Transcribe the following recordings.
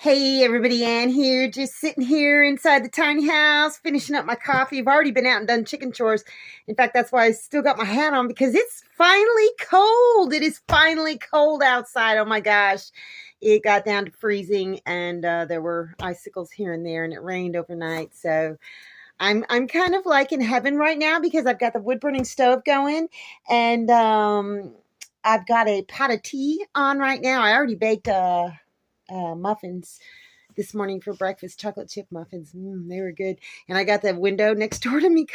Hey everybody, Ann here, just sitting here inside the tiny house, finishing up my coffee. I've already been out and done chicken chores. In fact, that's why I still got my hat on, because it's finally cold. It is finally cold outside. Oh my gosh. It got down to freezing, and there were icicles here and there, and it rained overnight. So I'm kind of like in heaven right now, because I've got the wood burning stove going, and I've got a pot of tea on right now. I already baked muffins this morning for breakfast, chocolate chip muffins. They were good. And I got the window next door to me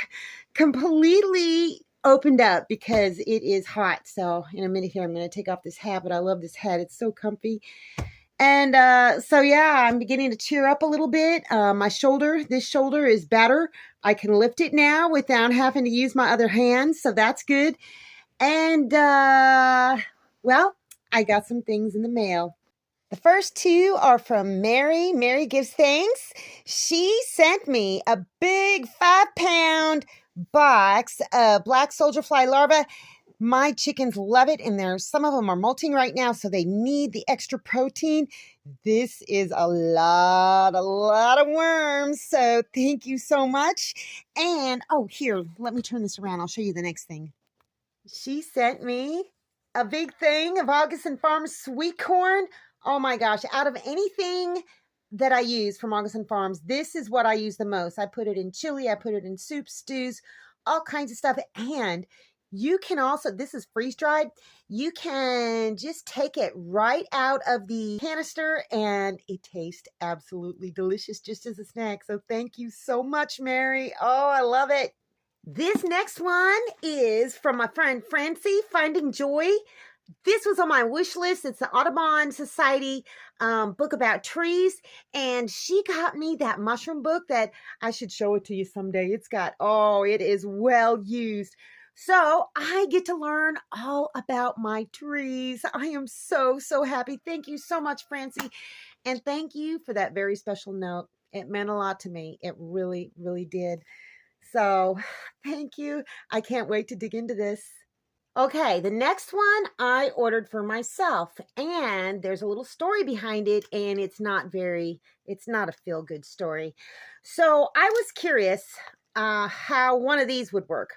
completely opened up because it is hot. So in a minute here, I'm going to take off this hat, but I love this hat. It's so comfy. And so, yeah, I'm beginning to cheer up a little bit. This shoulder is better. I can lift it now without having to use my other hand. So that's good. And, well, I got some things in the mail. The first two are from Mary. Mary gives thanks. She sent me a big 5-pound box of black soldier fly larvae. My chickens love it, and some of them are molting right now, so they need the extra protein. This is a lot of worms, so thank you so much. And, oh, here, let me turn this around. I'll show you the next thing. She sent me a big thing of August and Farms sweet corn. Oh my gosh, out of anything that I use from August and Farms, this is what I use the most. I put it in chili, I put it in soup, stews, all kinds of stuff. And you can also, this is freeze dried, you can just take it right out of the canister and it tastes absolutely delicious just as a snack. So thank you so much, Mary. Oh, I love it. This next one is from my friend Francie, Finding Joy. This was on my wish list. It's the Audubon Society book about trees. And she got me that mushroom book that I should show it to you someday. It is well used. So I get to learn all about my trees. I am so happy. Thank you so much, Francie. And thank you for that very special note. It meant a lot to me. It really, really did. So thank you. I can't wait to dig into this. Okay, the next one I ordered for myself, and there's a little story behind it, and it's not a feel-good story. So I was curious how one of these would work.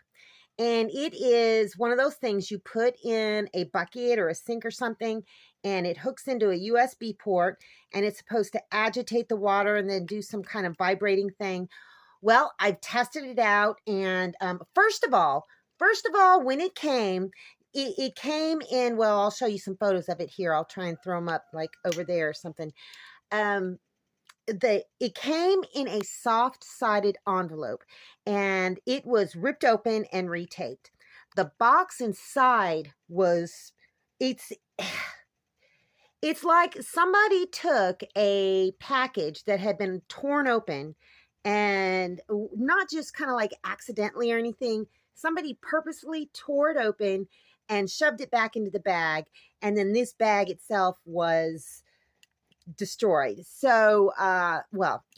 And it is one of those things you put in a bucket or a sink or something, and it hooks into a USB port, and it's supposed to agitate the water and then do some kind of vibrating thing. Well, I've tested it out, and first of all, when it came in, well, I'll show you some photos of it here. I'll try and throw them up like over there or something. It came in a soft-sided envelope, and it was ripped open and retaped. The box inside it's like somebody took a package that had been torn open, and not just kind of like accidentally or anything. Somebody purposely tore it open and shoved it back into the bag. And then this bag itself was destroyed. So,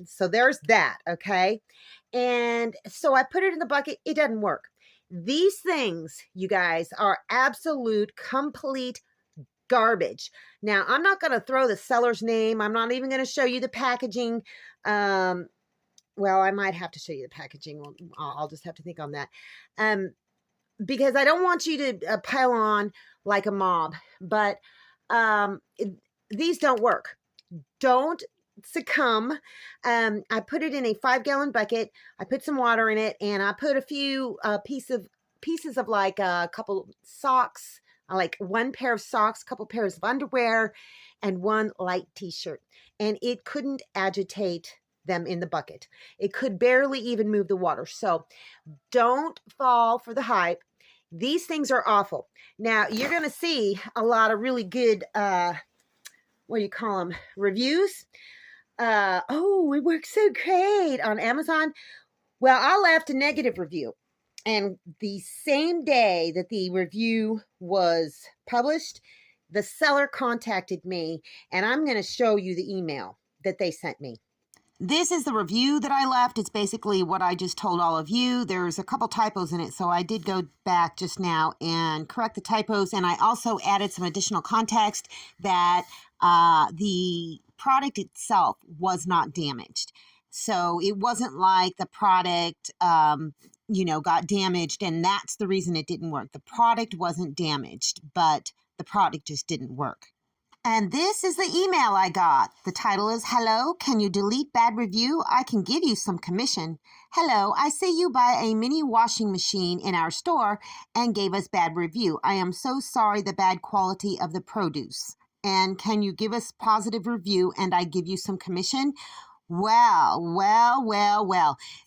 so there's that. Okay. And so I put it in the bucket. It doesn't work. These things, you guys, are absolute, complete garbage. Now, I'm not going to throw the seller's name. I'm not even going to show you the packaging. Well, I might have to show you the packaging. I'll just have to think on that. Because I don't want you to pile on like a mob. But these don't work. Don't succumb. I put it in a 5-gallon bucket. I put some water in it, and I put a few pieces of like a couple socks, like one pair of socks, couple pairs of underwear, and one light t-shirt. And it couldn't agitate them in the bucket. It could barely even move the water. So don't fall for the hype. These things are awful. Now you're going to see a lot of really good, reviews. It works so great on Amazon. Well, I left a negative review, and the same day that the review was published, the seller contacted me, and I'm going to show you the email that they sent me. This is the review that I left. It's basically what I just told all of you. There's a couple typos in it, so I did go back just now and correct the typos, and I also added some additional context that the product itself was not damaged. So it wasn't like the product, got damaged and that's the reason it didn't work. The product wasn't damaged, but the product just didn't work. And this is the email I got. The title is, "Hello, can you delete bad review? I can give you some commission. Hello, I see you buy a mini washing machine in our store and gave us bad review. I am so sorry the bad quality of the produce. And can you give us positive review and I give you some commission?" Well.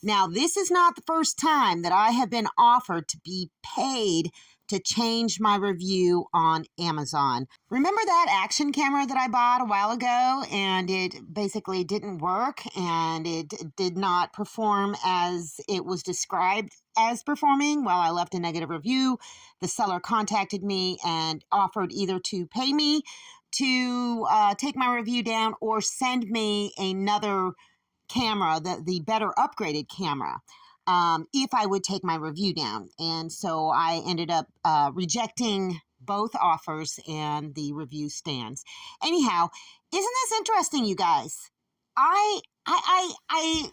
Now, this is not the first time that I have been offered to be paid to change my review on Amazon. Remember that action camera that I bought a while ago and it basically didn't work and it did not perform as it was described as performing? Well, I left a negative review. The seller contacted me and offered either to pay me to take my review down or send me another camera, the better upgraded camera, if I would take my review down. And so I ended up rejecting both offers and the review stands. Anyhow, isn't this interesting, you guys? I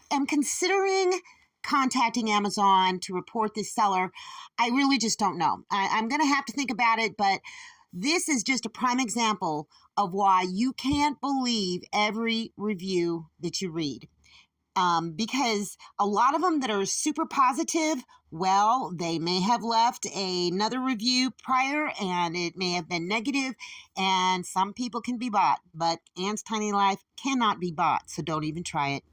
am considering contacting Amazon to report this seller. I really just don't know. I'm going to have to think about it, but this is just a prime example of why you can't believe every review that you read. Because a lot of them that are super positive, well, they may have left another review prior and it may have been negative, and some people can be bought, but Anne's Tiny Life cannot be bought, so don't even try it.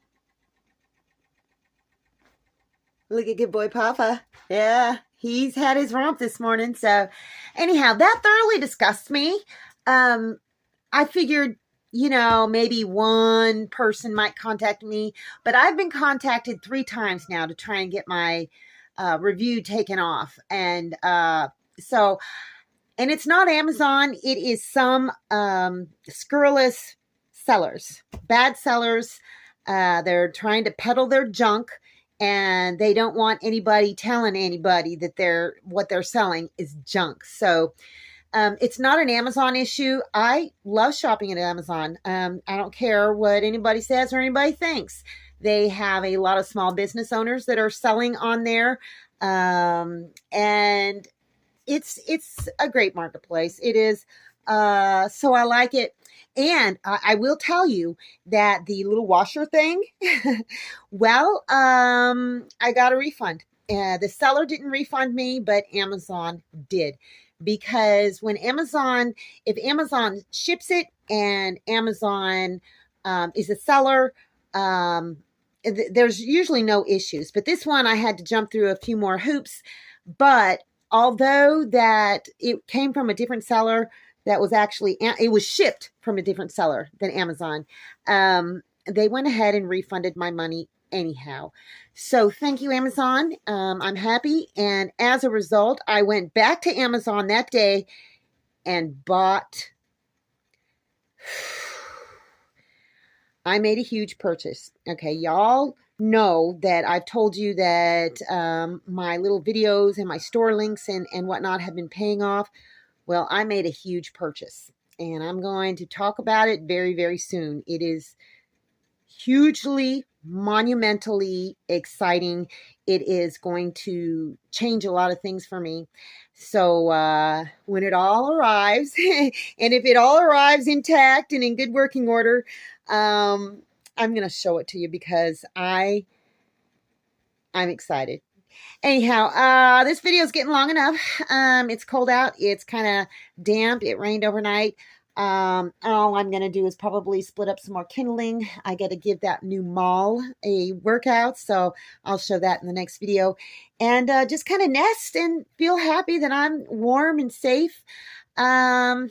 Look at good boy Papa. Yeah, he's had his romp this morning. So anyhow, that thoroughly disgusts me. I figured, maybe one person might contact me, but I've been contacted 3 times now to try and get my review taken off. And and it's not Amazon. It is some scurrilous sellers, bad sellers. They're trying to peddle their junk. And they don't want anybody telling anybody that what they're selling is junk. So it's not an Amazon issue. I love shopping at Amazon. I don't care what anybody says or anybody thinks. They have a lot of small business owners that are selling on there. And it's a great marketplace. It is. So I like it. And I will tell you that the little washer thing, well, I got a refund. The seller didn't refund me, but Amazon did. Because if Amazon ships it and Amazon is a seller, there's usually no issues. But this one, I had to jump through a few more hoops. But although that it came from a different seller, it was shipped from a different seller than Amazon. They went ahead and refunded my money anyhow. So thank you, Amazon. I'm happy. And as a result, I went back to Amazon that day and bought. I made a huge purchase. Okay, y'all know that I've told you that my little videos and my store links and whatnot have been paying off. Well, I made a huge purchase, and I'm going to talk about it very, very soon. It is hugely, monumentally exciting. It is going to change a lot of things for me. So when it all arrives, and if it all arrives intact and in good working order, I'm going to show it to you because I'm excited. Anyhow, this video is getting long enough. It's cold out. It's kind of damp. It rained overnight. All I'm going to do is probably split up some more kindling. I got to give that new mall a workout, so I'll show that in the next video. And just kind of nest and feel happy that I'm warm and safe. And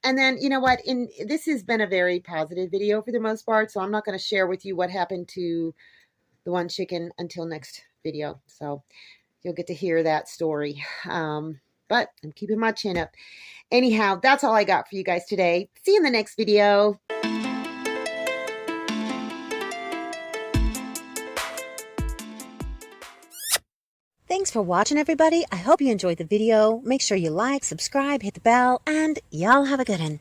then, you know what? This has been a very positive video for the most part, so I'm not going to share with you what happened to the one chicken until next video. So you'll get to hear that story. But I'm keeping my chin up. Anyhow, that's all I got for you guys today. See you in the next video. Thanks for watching, everybody. I hope you enjoyed the video. Make sure you like, subscribe, hit the bell, and y'all have a good one.